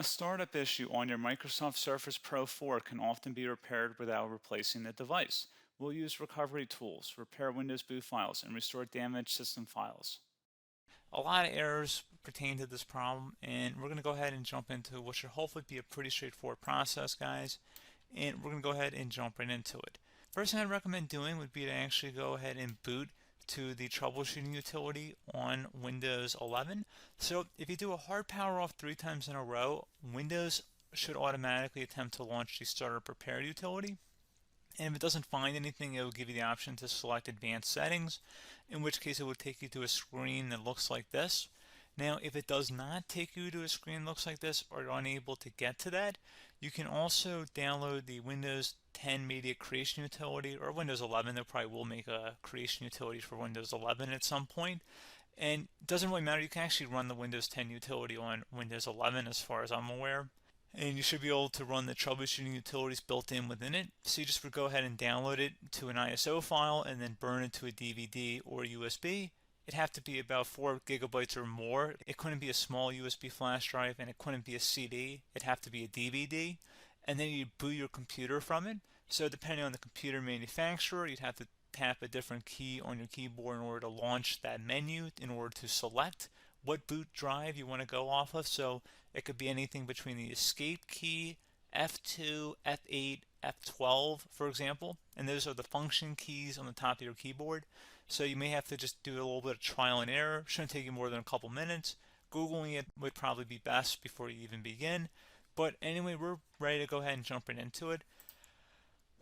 A startup issue on your Microsoft Surface Pro 4 can often be repaired without replacing the device. We'll use recovery tools, repair Windows boot files, and restore damaged system files. A lot of errors pertain to this problem, and we're going to go ahead and jump into what should hopefully be a pretty straightforward process, guys. And we're going to go ahead and jump right into it. First thing I'd recommend doing would be to actually go ahead and boot to the troubleshooting utility on Windows 11. So if you do a hard power off 3 times in a row, Windows should automatically attempt to launch the startup repair utility. And if it doesn't find anything, it will give you the option to select advanced settings, in which case it will take you to a screen that looks like this. Now, if it does not take you to a screen that looks like this, or you're unable to get to that, you can also download the Windows 10 Media Creation Utility, or Windows 11. They probably will make a creation utility for Windows 11 at some point. And it doesn't really matter, you can actually run the Windows 10 utility on Windows 11 as far as I'm aware. And you should be able to run the troubleshooting utilities built in within it. So you just would go ahead and download it to an ISO file and then burn it to a DVD or USB. It'd have to be about 4 gigabytes or more. It couldn't be a small USB flash drive, and it couldn't be a CD. It'd have to be a DVD. And then you boot your computer from it. So depending on the computer manufacturer, you'd have to tap a different key on your keyboard in order to launch that menu, in order to select what boot drive you want to go off of. So it could be anything between the escape key, F2, F8, F12, for example, and those are the function keys on the top of your keyboard. So you may have to just do a little bit of trial and error. Shouldn't take you more than a couple minutes. Googling it would probably be best before you even begin. But anyway, we're ready to go ahead and jump right into it.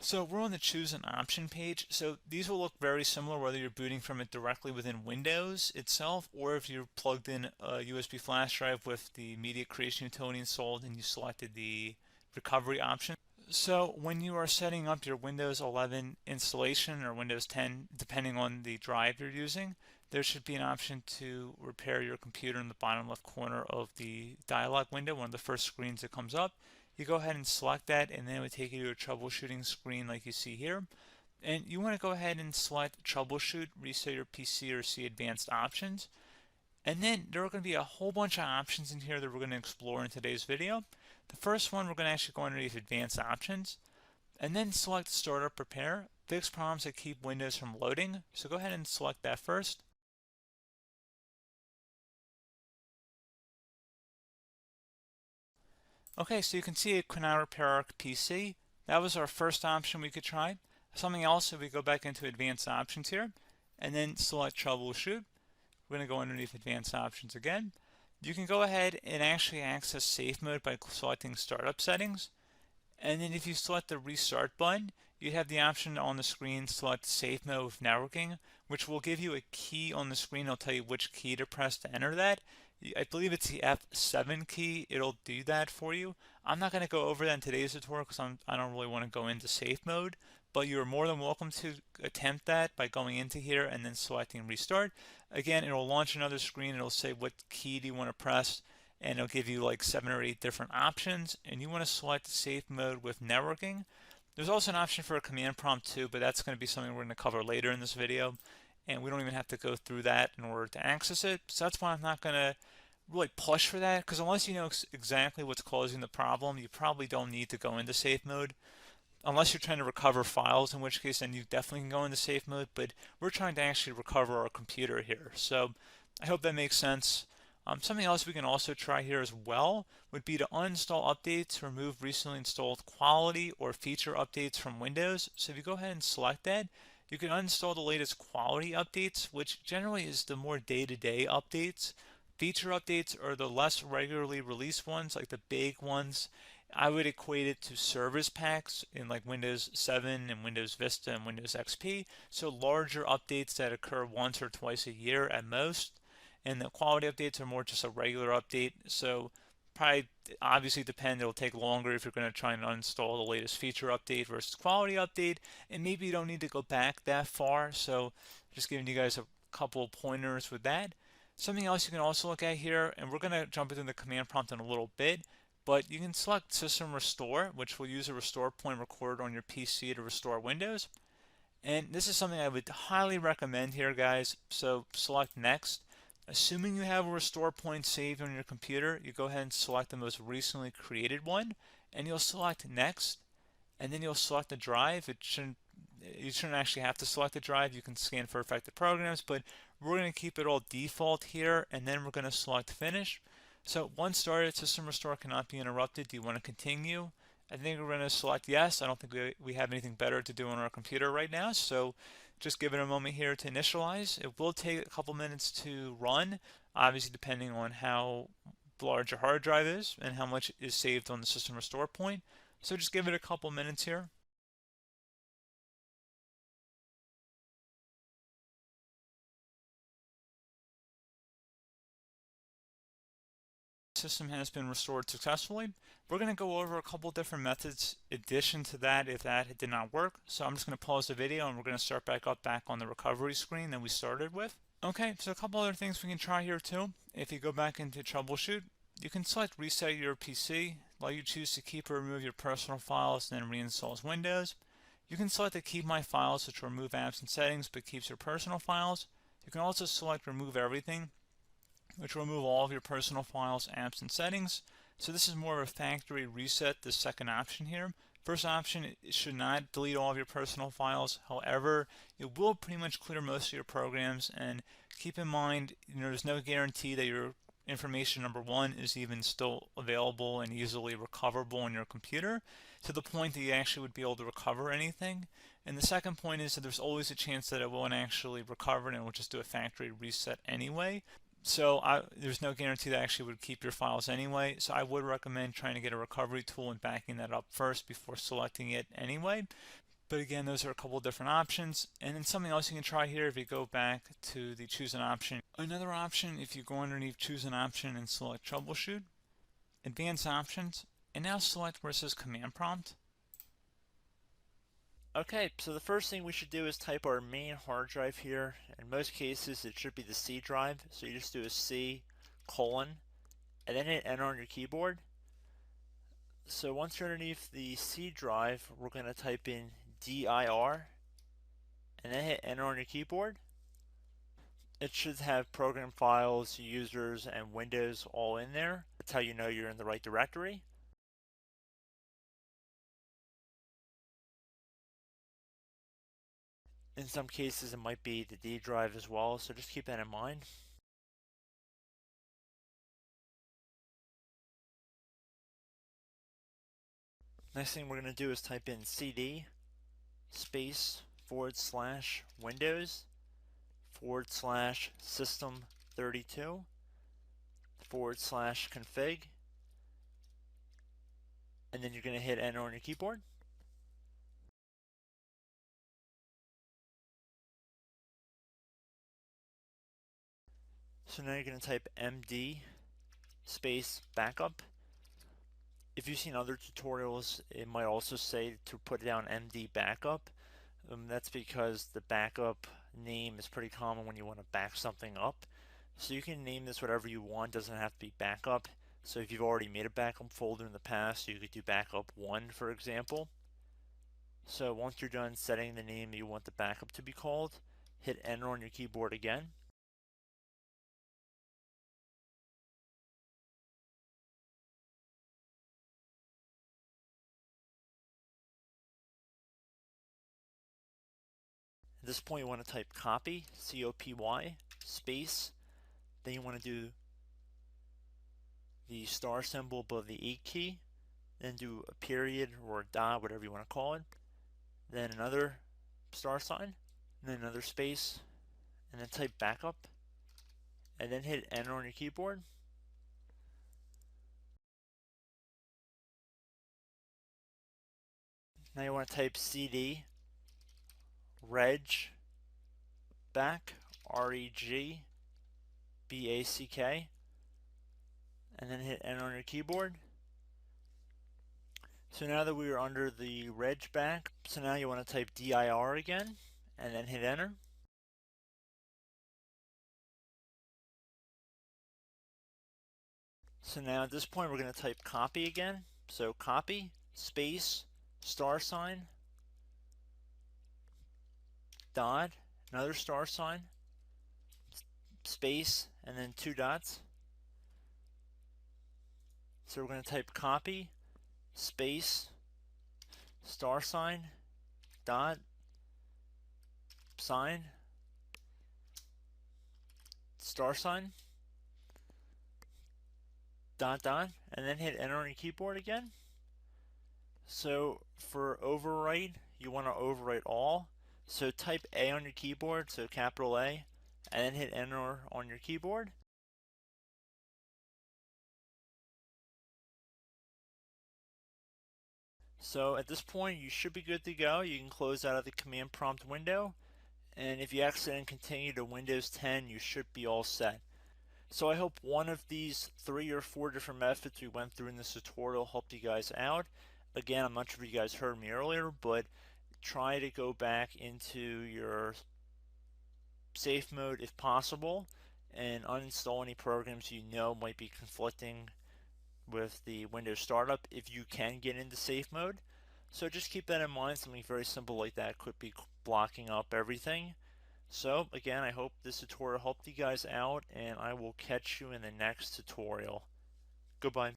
So we're on the choose an option page. So these will look very similar whether you're booting from it directly within Windows itself, or if you're plugged in a USB flash drive with the media creation utility installed and you selected the recovery option. So when you are setting up your Windows 11 installation or Windows 10, depending on the drive you're using, there should be an option to repair your computer in the bottom left corner of the dialog window, one of the first screens that comes up. You go ahead and select that, and then it would take you to a troubleshooting screen like you see here. And you want to go ahead and select troubleshoot, reset your PC, or see advanced options. And then there are going to be a whole bunch of options in here that we're going to explore in today's video. The first one, we're going to actually go underneath advanced options and then select startup repair, fix problems that keep Windows from loading. So go ahead and select that first. Okay, so you can see it could now repair our PC. That was our first option we could try. Something else, if we go back into advanced options here and then select troubleshoot, we're going to go underneath advanced options again. You can go ahead and actually access safe mode by selecting startup settings. And then if you select the restart button, you have the option on the screen select safe mode with networking, which will give you a key on the screen. It'll tell you which key to press to enter that. I believe it's the F7 key. It'll do that for you. I'm not going to go over that in today's tutorial because I don't really want to go into safe mode, but you're more than welcome to attempt that by going into here and then selecting restart. Again, it'll launch another screen. It'll say what key do you want to press, and it'll give you like 7 or 8 different options, and you want to select safe mode with networking. There's also an option for a command prompt too, but that's going to be something we're going to cover later in this video, and we don't even have to go through that in order to access it. So that's why I'm not going to really push for that, because unless you know exactly what's causing the problem, you probably don't need to go into safe mode. Unless you're trying to recover files, in which case then you definitely can go into safe mode, but we're trying to actually recover our computer here. So I hope that makes sense. Something else we can also try here as well would be to uninstall updates, remove recently installed quality or feature updates from Windows. So if you go ahead and select that, you can uninstall the latest quality updates, which generally is the more day-to-day updates. Feature updates are the less regularly released ones, like the big ones. I would equate it to service packs in like Windows 7 and Windows Vista and Windows XP. So larger updates that occur once or twice a year at most. And the quality updates are more just a regular update. So probably obviously depend, it'll take longer if you're going to try and uninstall the latest feature update versus quality update. And maybe you don't need to go back that far. So just giving you guys a couple of pointers with that. Something else you can also look at here, and we're going to jump into the command prompt in a little bit, but you can select System Restore, which will use a restore point recorded on your PC to restore Windows. And this is something I would highly recommend here, guys. So select Next. Assuming you have a restore point saved on your computer, you go ahead and select the most recently created one, and you'll select next, and then you'll select the drive. You shouldn't actually have to select the drive. You can scan for affected programs, but we're going to keep it all default here, and then we're going to select finish. So once started, system restore cannot be interrupted. Do you want to continue? I think we're going to select yes. I don't think we have anything better to do on our computer right now, so just give it a moment here to initialize. It will take a couple minutes to run, obviously depending on how large your hard drive is and how much is saved on the system restore point. So just give it a couple minutes here. System has been restored successfully. We're going to go over a couple different methods in addition to that if that did not work. So I'm just going to pause the video and we're going to start back on the recovery screen that we started with. Okay, so a couple other things we can try here too. If you go back into troubleshoot, you can select reset your PC, while you choose to keep or remove your personal files and then reinstalls Windows. You can select to keep my files, which will remove apps and settings but keeps your personal files. You can also select remove everything, which will remove all of your personal files, apps, and settings. So this is more of a factory reset, the second option here. First option, it should not delete all of your personal files. However, it will pretty much clear most of your programs, and keep in mind, there's no guarantee that your information, number one, is even still available and easily recoverable on your computer to the point that you actually would be able to recover anything. And the second point is that there's always a chance that it won't actually recover and it will just do a factory reset anyway. So there's no guarantee that actually would keep your files anyway. So I would recommend trying to get a recovery tool and backing that up first before selecting it anyway. But again, those are a couple different options. And then something else you can try here if you go back to the choose an option. Another option, if you go underneath choose an option and select troubleshoot, advanced options, and now select where it says command prompt. Okay, so the first thing we should do is type our main hard drive here. In most cases, it should be the C drive. So you just do a C colon and then hit enter on your keyboard. So once you're underneath the C drive, we're going to type in dir and then hit enter on your keyboard. It should have program files, users, and Windows all in there. That's how you know you're in the right directory. In some cases, it might be the D drive as well, so just keep that in mind. Next thing we're going to do is type in cd space / Windows / system 32 / config, and then you're going to hit enter on your keyboard. So now you're going to type md space backup. If you've seen other tutorials, it might also say to put down md backup. That's because the backup name is pretty common when you want to back something up. So you can name this whatever you want, doesn't have to be backup. So if you've already made a backup folder in the past, you could do backup 1, for example. So once you're done setting the name you want the backup to be called, hit enter on your keyboard again. At this point you want to type copy, C-O-P-Y, space, then you want to do the star symbol above the 8 key, then do a period or a dot, whatever you want to call it, then another star sign, and then another space, and then type backup, and then hit enter on your keyboard. Now you want to type cd reg back, R-E-G-B-A-C-K, and then hit enter on your keyboard. So now that we are under the reg back, so now you want to type dir again, and then hit enter. So now at this point we're going to type copy again. So copy, space, star sign, dot, another star sign, space, and then 2 dots. So we're going to type copy space $sign dot sign $sign dot dot, and then hit enter on your keyboard again. So for overwrite, you want to overwrite all. So type A on your keyboard, so capital A, and then hit enter on your keyboard. So at this point, you should be good to go. You can close out of the command prompt window, and if you accidentally continue to Windows 10, you should be all set. So I hope one of these 3 or 4 different methods we went through in this tutorial helped you guys out. Again, I'm not sure if you guys heard me earlier, but try to go back into your safe mode if possible and uninstall any programs you know might be conflicting with the Windows startup if you can get into safe mode. So just keep that in mind. Something very simple like that could be blocking up everything. So again, I hope this tutorial helped you guys out, and I will catch you in the next tutorial. Goodbye.